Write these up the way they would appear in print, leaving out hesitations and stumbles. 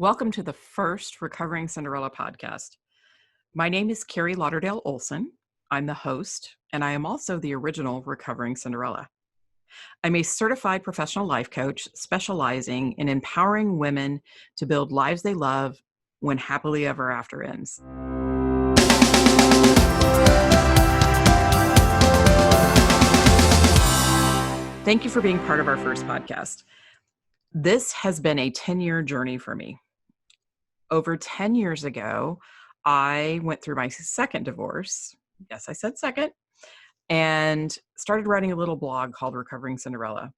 Welcome to the first Recovering Cinderella podcast. My name is Keri Lauderdale Olson. I'm the host, and I am also the original Recovering Cinderella. I'm a certified professional life coach specializing in empowering women to build lives they love when happily ever after ends. Thank you for being part of our first podcast. This has been a 10-year journey for me. Over 10 years ago, I went through my second divorce. Yes, I said second, and started writing a little blog called Recovering Cinderella.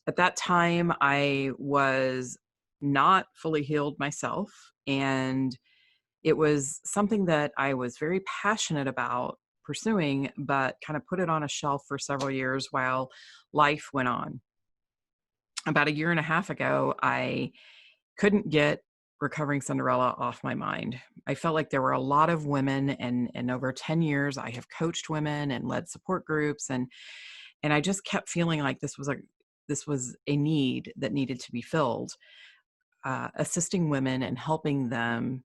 At that time, I was not fully healed myself, and it was something that I was very passionate about pursuing, but kind of put it on a shelf for several years while life went on. About a year and a half ago, I couldn't get Recovering Cinderella off my mind. I felt like there were a lot of women, and over 10 years, I have coached women and led support groups, and I just kept feeling like this was a need that needed to be filled, assisting women and helping them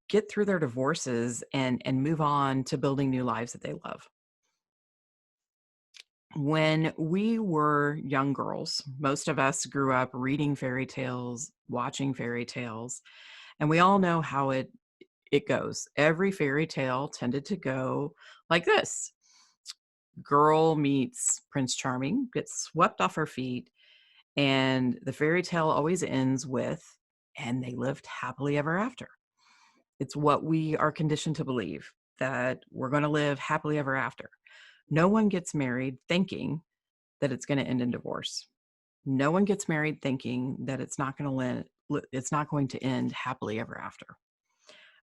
get through their divorces and move on to building new lives that they love. When we were young girls, most of us grew up reading fairy tales, watching fairy tales, and we all know how it goes. Every fairy tale tended to go like this. Girl meets Prince Charming, gets swept off her feet, and the fairy tale always ends with, and they lived happily ever after. It's what we are conditioned to believe, that we're going to live happily ever after. No one gets married thinking that it's going to end in divorce. No one gets married thinking that it's not going to end happily ever after.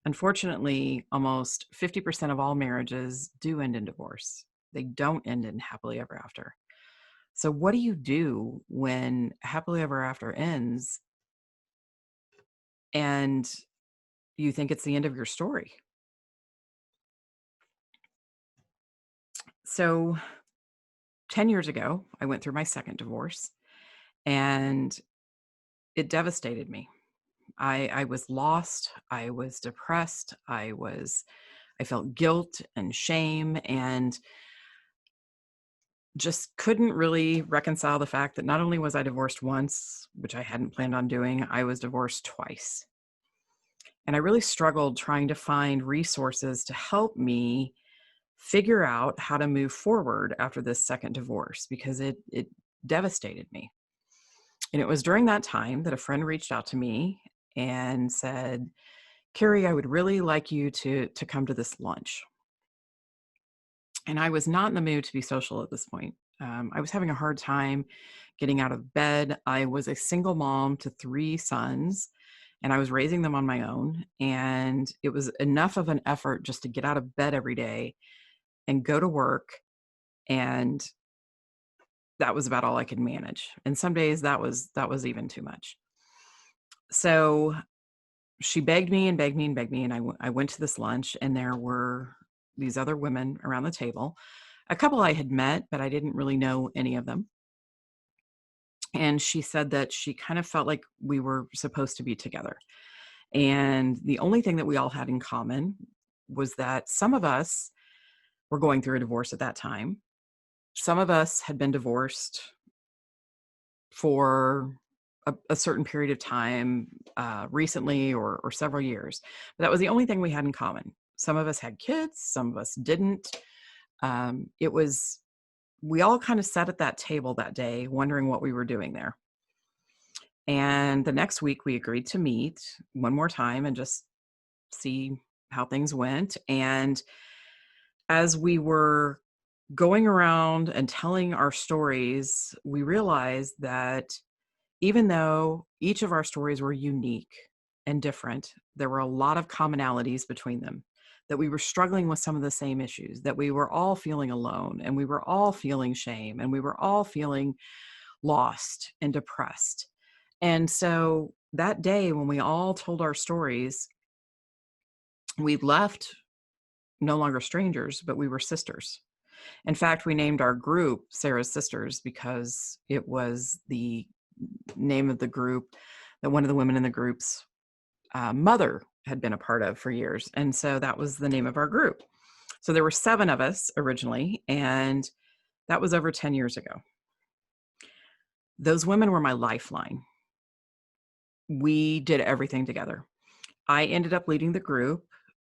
Unfortunately, almost 50% of all marriages do end in divorce. They don't end in happily ever after. So what do you do when happily ever after ends and you think it's the end of your story? So 10 years ago, I went through my second divorce, and it devastated me. I was lost. I was depressed. I felt guilt and shame, and just couldn't really reconcile the fact that not only was I divorced once, which I hadn't planned on doing, I was divorced twice. And I really struggled trying to find resources to help me figure out how to move forward after this second divorce, because it devastated me. And it was during that time that a friend reached out to me and said, "Keri, I would really like you to come to this lunch." And I was not in the mood to be social at this point. I was having a hard time getting out of bed. I was a single mom to 3 sons, and I was raising them on my own. And it was enough of an effort just to get out of bed every day and go to work. And that was about all I could manage. And some days that was even too much. So she begged me and begged me and begged me. And I went to this lunch, and there were these other women around the table. A couple I had met, but I didn't really know any of them. And she said that she kind of felt like we were supposed to be together. And the only thing that we all had in common was that some of us were going through a divorce at that time. Some of us had been divorced for a certain period of time, recently or several years. But that was the only thing we had in common. Some of us had kids, some of us didn't. We all kind of sat at that table that day wondering what we were doing there. And the next week we agreed to meet one more time and just see how things went. And as we were going around and telling our stories, we realized that even though each of our stories were unique and different, there were a lot of commonalities between them, that we were struggling with some of the same issues, that we were all feeling alone, and we were all feeling shame, and we were all feeling lost and depressed. And so that day when we all told our stories, we left no longer strangers, but we were sisters. In fact, we named our group Sarah's Sisters because it was the name of the group that one of the women in the group's mother had been a part of for years. And so that was the name of our group. So there were 7 of us originally, and that was over 10 years ago. Those women were my lifeline. We did everything together. I ended up leading the group,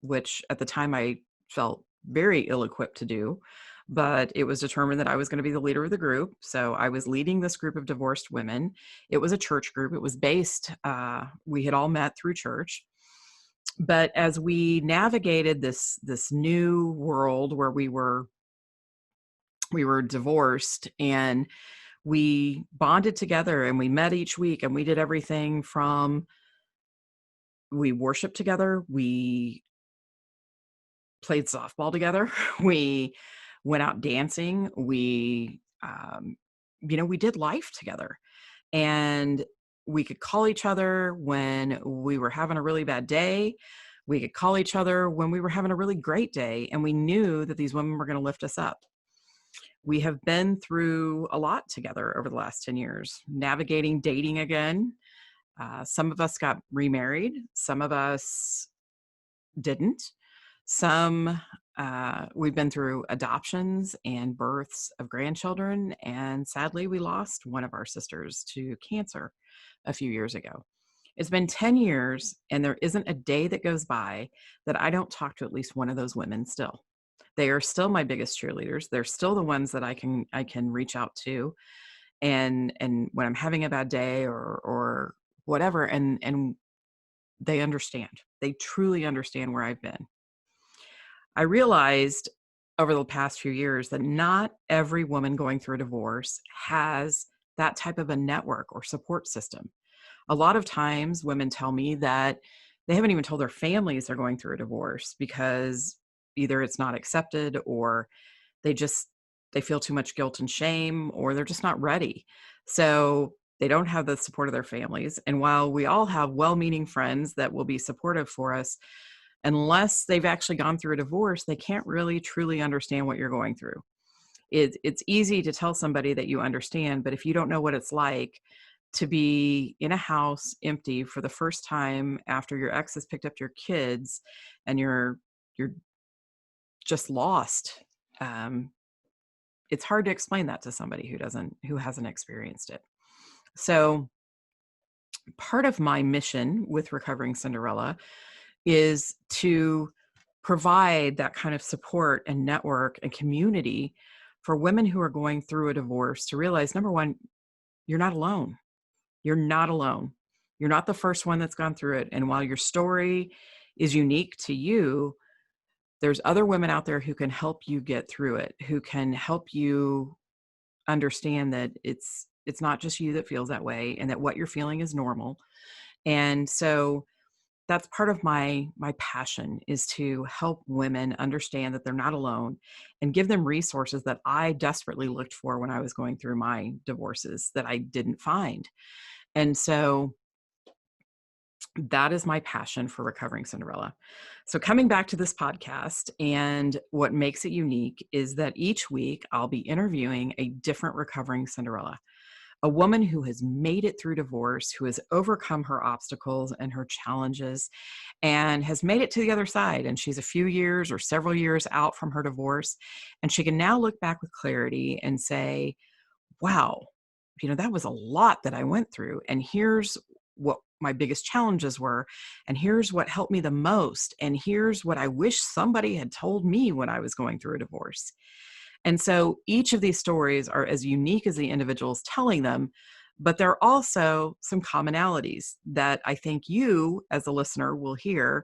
which at the time I felt very ill-equipped to do, but it was determined that I was going to be the leader of the group. So I was leading this group of divorced women. It was a church group. It was based, we had all met through church. But as we navigated this new world where we were divorced, and we bonded together, and we met each week, and we did everything from, we worshiped together, we played softball together, we went out dancing, we we did life together. And we could call each other when we were having a really bad day. We could call each other when we were having a really great day, and we knew that these women were going to lift us up. We have been through a lot together over the last 10 years, navigating dating again. Some of us got remarried. Some of us didn't. Some, we've been through adoptions and births of grandchildren. And sadly, we lost one of our sisters to cancer a few years ago. It's been 10 years, and there isn't a day that goes by that I don't talk to at least one of those women still. They are still my biggest cheerleaders. They're still the ones that I can reach out to, and when I'm having a bad day or whatever, and they understand. They truly understand where I've been. I realized over the past few years that not every woman going through a divorce has that type of a network or support system. A lot of times women tell me that they haven't even told their families they're going through a divorce because either it's not accepted, or they feel too much guilt and shame, or they're just not ready. So they don't have the support of their families. And while we all have well-meaning friends that will be supportive for us, unless they've actually gone through a divorce, they can't really truly understand what you're going through. It's easy to tell somebody that you understand, but if you don't know what it's like to be in a house empty for the first time after your ex has picked up your kids, and you're just lost, it's hard to explain that to somebody who hasn't experienced it. So part of my mission with Recovering Cinderella is to provide that kind of support and network and community for women who are going through a divorce to realize, number one, you're not alone. You're not alone. You're not the first one that's gone through it. And while your story is unique to you, there's other women out there who can help you get through it, who can help you understand that it's not just you that feels that way, and that what you're feeling is normal. And so that's part of my passion, is to help women understand that they're not alone, and give them resources that I desperately looked for when I was going through my divorces that I didn't find. And so that is my passion for Recovering Cinderella. So coming back to this podcast, and what makes it unique is that each week I'll be interviewing a different recovering Cinderella, a woman who has made it through divorce, who has overcome her obstacles and her challenges, and has made it to the other side. And she's a few years or several years out from her divorce, and she can now look back with clarity and say, wow, that was a lot that I went through. And here's what my biggest challenges were. And here's what helped me the most. And here's what I wish somebody had told me when I was going through a divorce. And so each of these stories are as unique as the individuals telling them, but there are also some commonalities that I think you as a listener will hear,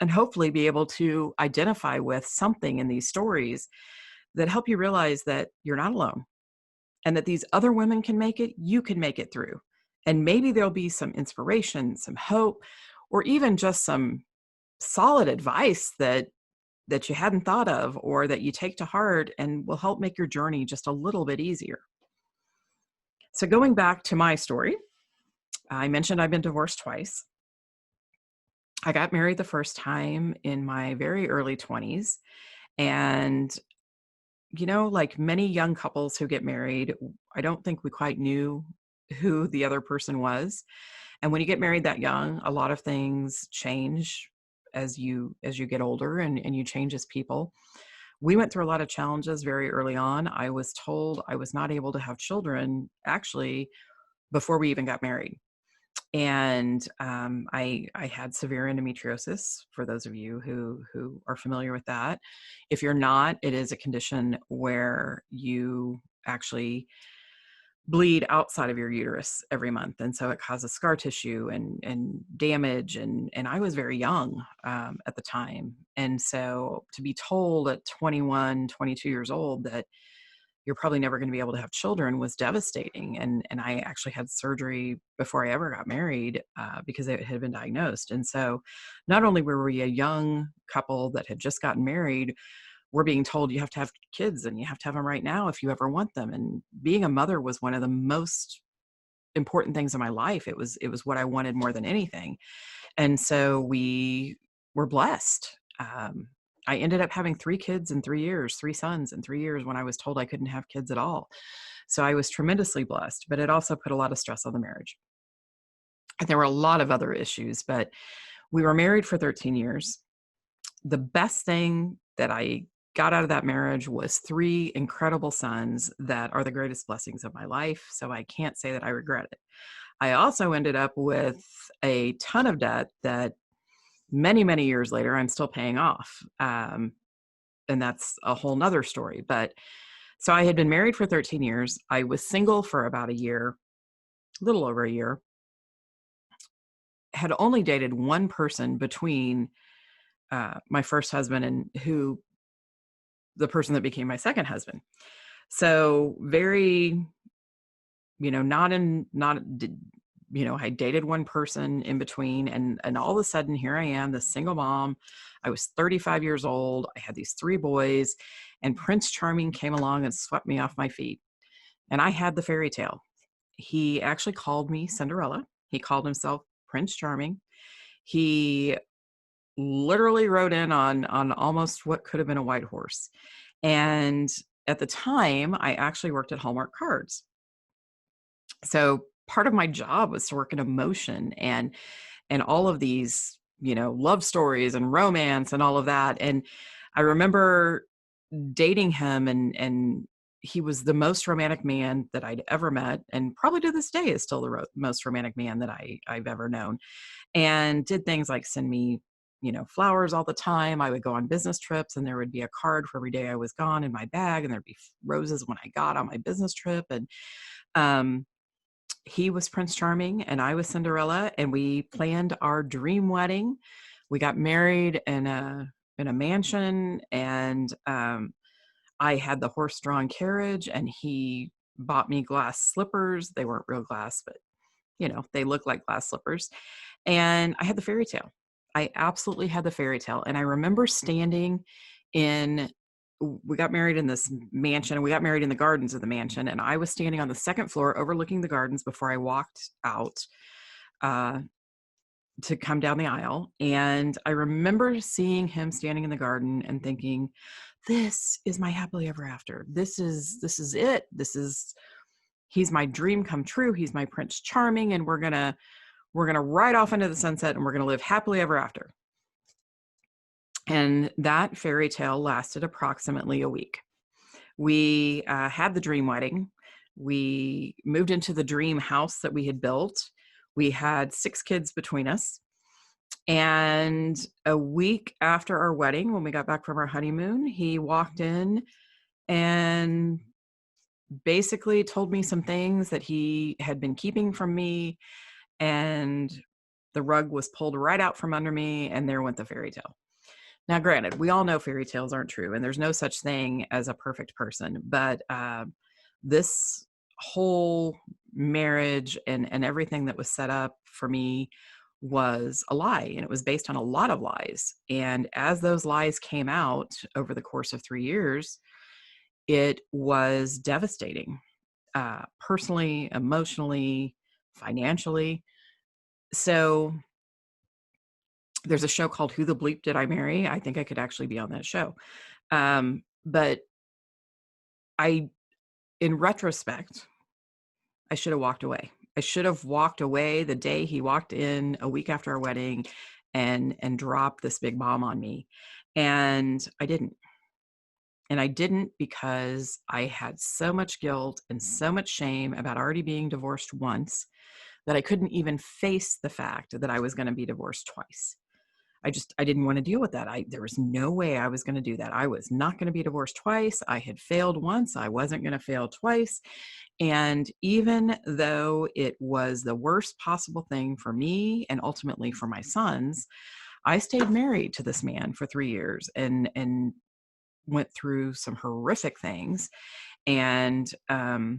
and hopefully be able to identify with something in these stories that help you realize that you're not alone, and that these other women can make it, you can make it through. And maybe there'll be some inspiration, some hope, or even just some solid advice that you hadn't thought of, or that you take to heart, and will help make your journey just a little bit easier. So going back to my story, I mentioned I've been divorced twice. I got married the first time in my very early 20s. And, like many young couples who get married, I don't think we quite knew who the other person was. And when you get married that young, a lot of things change as you get older, and you change as people. We went through a lot of challenges very early on. I was told I was not able to have children actually before we even got married. And I had severe endometriosis. For those of you who are familiar with that, if you're not, it is a condition where you actually bleed outside of your uterus every month, and so it causes scar tissue and damage. And I was very young at the time, and so to be told at 21, 22 years old that you're probably never going to be able to have children was devastating. And I actually had surgery before I ever got married because it had been diagnosed. And so not only were we a young couple that had just gotten married, we're being told you have to have kids and you have to have them right now if you ever want them. And being a mother was one of the most important things in my life. It was what I wanted more than anything. And so we were blessed. I ended up having 3 kids in 3 years, 3 sons in 3 years, when I was told I couldn't have kids at all. So I was tremendously blessed, but it also put a lot of stress on the marriage. And there were a lot of other issues, but we were married for 13 years. The best thing that I got out of that marriage was 3 incredible sons that are the greatest blessings of my life. So I can't say that I regret it. I also ended up with a ton of debt that many, many years later, I'm still paying off. And that's a whole nother story. But so I had been married for 13 years. I was single for about a year, a little over a year, had only dated one person between my first husband and the person that became my second husband. So very, I dated one person in between, and all of a sudden here I am, this single mom. I was 35 years old. I had these 3 boys, and Prince Charming came along and swept me off my feet. And I had the fairy tale. He actually called me Cinderella. He called himself Prince Charming. He literally rode in on almost what could have been a white horse. And at the time, I actually worked at Hallmark Cards. So part of my job was to work in emotion and all of these, love stories and romance and all of that. And I remember dating him, and he was the most romantic man that I'd ever met, and probably to this day is still the most romantic man that I've ever known. And did things like send me, flowers all the time. I would go on business trips, and there would be a card for every day I was gone in my bag, and there'd be roses when I got on my business trip. And um, he was Prince Charming and I was Cinderella, and we planned our dream wedding. We got married in a mansion, and I had the horse-drawn carriage, and he bought me glass slippers. They weren't real glass, but they looked like glass slippers. And I had the fairy tale. I absolutely had the fairy tale. And I remember standing we got married in this mansion, and we got married in the gardens of the mansion. And I was standing on the second floor overlooking the gardens before I walked out to come down the aisle. And I remember seeing him standing in the garden and thinking, this is my happily ever after. This is it. He's my dream come true. He's my Prince Charming. And we're going to ride off into the sunset, and we're going to live happily ever after. And that fairy tale lasted approximately a week. We had the dream wedding. We moved into the dream house that we had built. We had 6 kids between us. And a week after our wedding, when we got back from our honeymoon, he walked in and basically told me some things that he had been keeping from me. And the rug was pulled right out from under me, and there went the fairy tale. Now, granted, we all know fairy tales aren't true, and there's no such thing as a perfect person. But this whole marriage and everything that was set up for me was a lie, and it was based on a lot of lies. And as those lies came out over the course of 3 years, it was devastating, personally, emotionally, financially. So there's a show called Who the Bleep Did I Marry? I think I could actually be on that show. But in retrospect, I should have walked away. I should have walked away the day he walked in a week after our wedding and dropped this big bomb on me. And I didn't. And I didn't because I had so much guilt and so much shame about already being divorced once that I couldn't even face the fact that I was going to be divorced twice. I didn't want to deal with that. There was no way I was going to do that. I was not going to be divorced twice. I had failed once. I wasn't going to fail twice. And even though it was the worst possible thing for me and ultimately for my sons, I stayed married to this man for 3 years and went through some horrific things. And I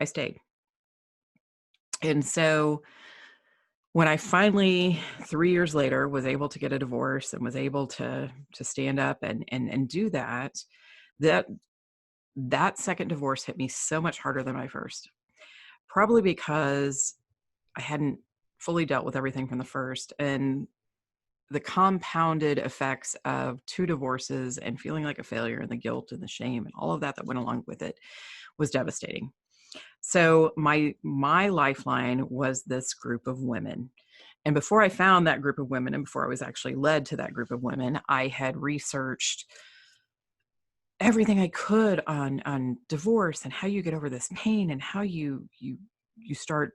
stayed. And so when I finally, 3 years later, was able to get a divorce and was able to stand up and do that, that second divorce hit me so much harder than my first. Probably because I hadn't fully dealt with everything from the first, and the compounded effects of 2 divorces and feeling like a failure and the guilt and the shame and all of that went along with it was devastating. So my lifeline was this group of women. And before I found that group of women, and before I was actually led to that group of women, I had researched everything I could on divorce and how you get over this pain and how you start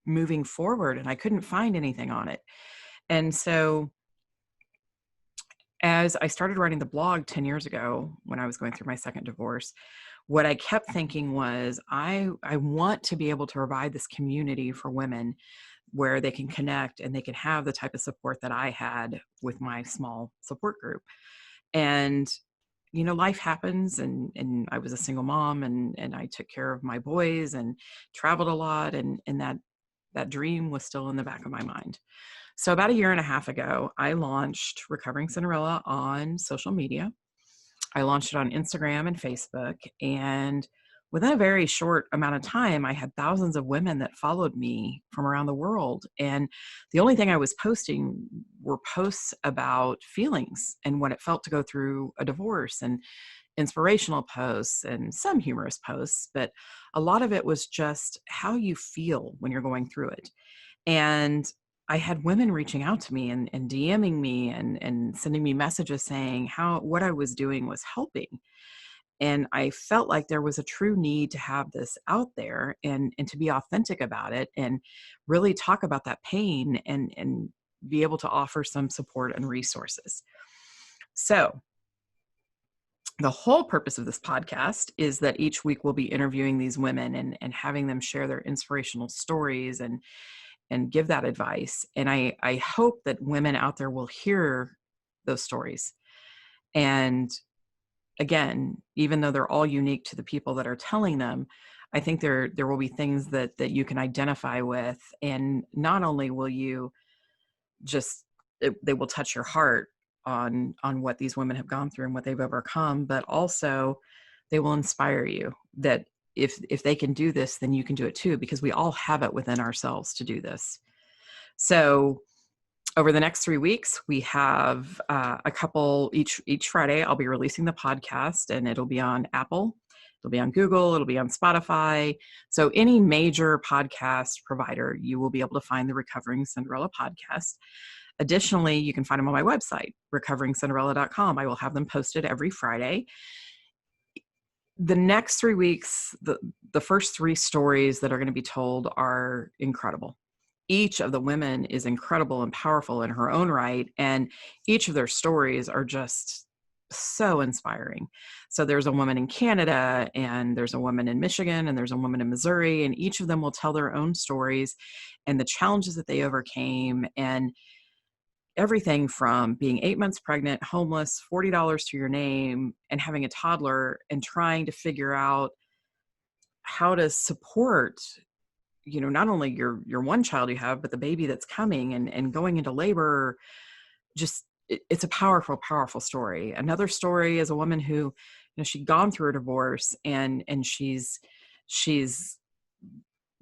moving forward. And I couldn't find anything on it. And so as I started writing the blog 10 years ago, when I was going through my second divorce, what I kept thinking was, I want to be able to provide this community for women where they can connect and they can have the type of support that I had with my small support group. And, life happens, and I was a single mom, and I took care of my boys and traveled a lot. And that dream was still in the back of my mind. So about 1.5 years ago, I launched Recovering Cinderella on social media. I launched it on Instagram and Facebook. And within a very short amount of time, I had thousands of women that followed me from around the world. And the only thing I was posting were posts about feelings and what it felt to go through a divorce, and inspirational posts and some humorous posts. But a lot of it was just how you feel when you're going through it. And I had women reaching out to me and DMing me and sending me messages saying what I was doing was helping. And I felt like there was a true need to have this out there and to be authentic about it and really talk about that pain and be able to offer some support and resources. So the whole purpose of this podcast is that each week we'll be interviewing these women and having them share their inspirational stories and give that advice. And I hope that women out there will hear those stories. And again, even though they're all unique to the people that are telling them, I think there will be things that you can identify with. And not only will you they will touch your heart on what these women have gone through and what they've overcome, but also they will inspire you that if they can do this, then you can do it too, because we all have it within ourselves to do this. So over the next 3 weeks, we have a couple each Friday. I'll be releasing the podcast, and it'll be on Apple, it'll be on Google, it'll be on Spotify. So any major podcast provider, you will be able to find the Recovering Cinderella podcast. Additionally, you can find them on my website, recoveringcinderella.com. I will have them posted every Friday. The next 3 weeks, the first 3 stories that are going to be told are incredible. Each of the women is incredible and powerful in her own right, and each of their stories are just so inspiring. So there's a woman in Canada, and there's a woman in Michigan, and there's a woman in Missouri, and each of them will tell their own stories and the challenges that they overcame, and everything from being 8 months pregnant, homeless, $40 to your name, and having a toddler, and trying to figure out how to support, not only your one child you have, but the baby that's coming and going into labor. Just, it's a powerful, powerful story. Another story is a woman who, she'd gone through a divorce and she's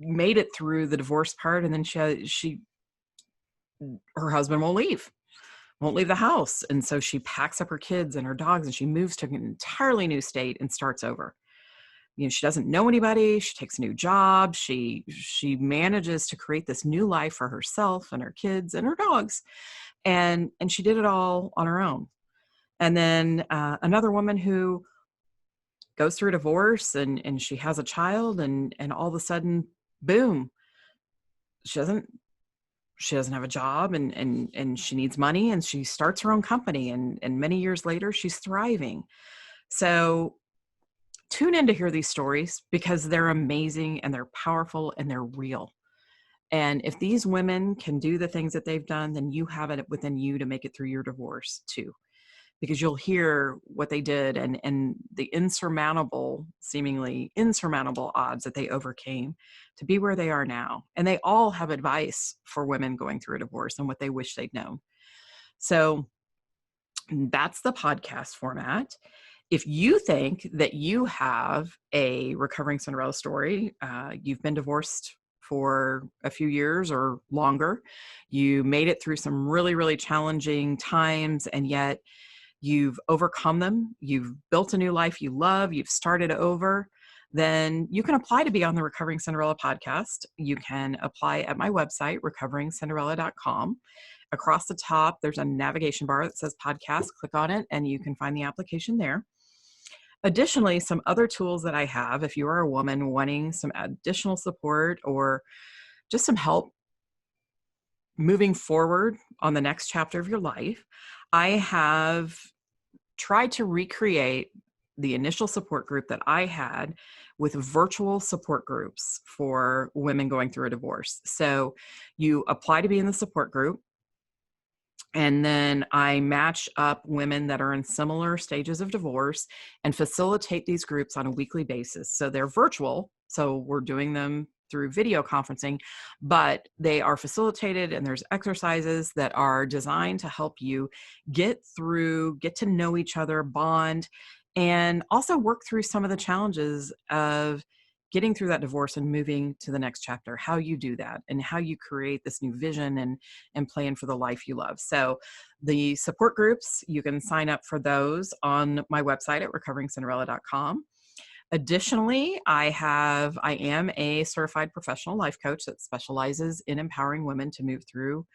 made it through the divorce part. And then her husband won't leave the house. And so she packs up her kids and her dogs and she moves to an entirely new state and starts over. She doesn't know anybody. She takes a new job. She manages to create this new life for herself and her kids and her dogs. And she did it all on her own. And then another woman who goes through a divorce and she has a child and all of a sudden, boom, she doesn't have a job and she needs money and she starts her own company and many years later she's thriving. So tune in to hear these stories because they're amazing and they're powerful and they're real. And if these women can do the things that they've done, then you have it within you to make it through your divorce too, because you'll hear what they did and the seemingly insurmountable odds that they overcame to be where they are now. And they all have advice for women going through a divorce and what they wish they'd known. So that's the podcast format. If you think that you have a recovering Cinderella story, you've been divorced for a few years or longer, you made it through some really, really challenging times, and yet you've overcome them, you've built a new life you love, you've started over, then you can apply to be on the Recovering Cinderella podcast. You can apply at my website, recoveringcinderella.com. Across the top, there's a navigation bar that says podcast. Click on it and you can find the application there. Additionally, some other tools that I have, if you are a woman wanting some additional support or just some help moving forward on the next chapter of your life, I have tried to recreate the initial support group that I had with virtual support groups for women going through a divorce. So you apply to be in the support group. And then I match up women that are in similar stages of divorce and facilitate these groups on a weekly basis. So they're virtual. So we're doing them through video conferencing, but they are facilitated and there's exercises that are designed to help you get to know each other, bond, and also work through some of the challenges of getting through that divorce and moving to the next chapter, how you do that and how you create this new vision and plan for the life you love. So the support groups, you can sign up for those on my website at recoveringcinderella.com. Additionally, I am a certified professional life coach that specializes in empowering women to move through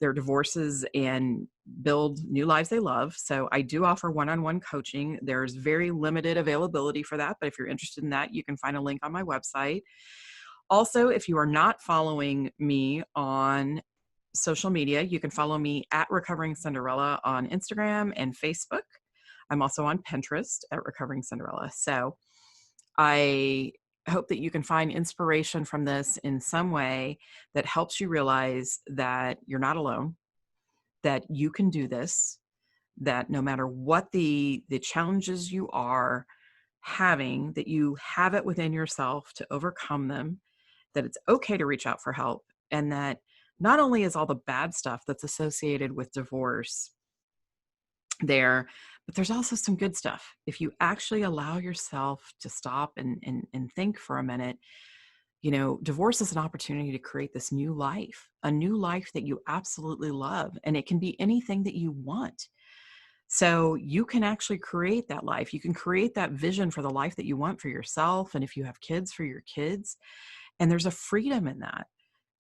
their divorces and build new lives they love. So I do offer one-on-one coaching. There's very limited availability for that, but if you're interested in that, you can find a link on my website. Also, if you are not following me on social media, you can follow me at Recovering Cinderella on Instagram and Facebook. I'm also on Pinterest at Recovering Cinderella. So I hope that you can find inspiration from this in some way that helps you realize that you're not alone, that you can do this, that no matter what the challenges you are having, that you have it within yourself to overcome them, that it's okay to reach out for help, and that not only is all the bad stuff that's associated with divorce there, but there's also some good stuff. If you actually allow yourself to stop and think for a minute, divorce is an opportunity to create this new life, a new life that you absolutely love. And it can be anything that you want. So you can actually create that life. You can create that vision for the life that you want for yourself. And if you have kids, for your kids. And there's a freedom in that.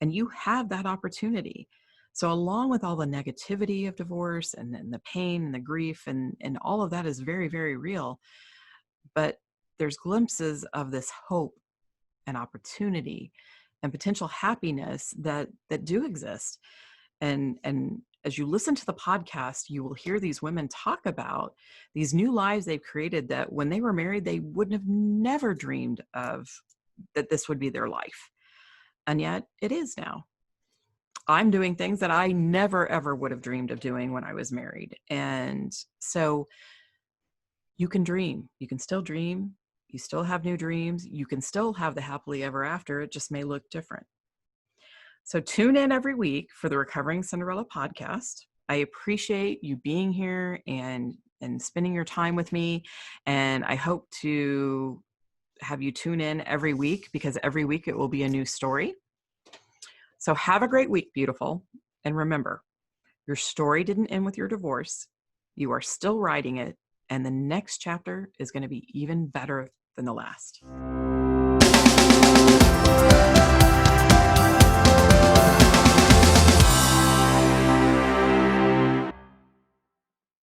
And you have that opportunity. So along with all the negativity of divorce and the pain and the grief and all of that is very, very real. But there's glimpses of this hope and opportunity and potential happiness that do exist. And as you listen to the podcast, you will hear these women talk about these new lives they've created that when they were married, they wouldn't have never dreamed of that this would be their life. And yet it is now. I'm doing things that I never, ever would have dreamed of doing when I was married. And so you can dream. You can still dream. You still have new dreams. You can still have the happily ever after. It just may look different. So tune in every week for the Recovering Cinderella podcast. I appreciate you being here and spending your time with me. And I hope to have you tune in every week because every week it will be a new story. So have a great week, beautiful. And remember, your story didn't end with your divorce. You are still writing it. And the next chapter is going to be even better than the last.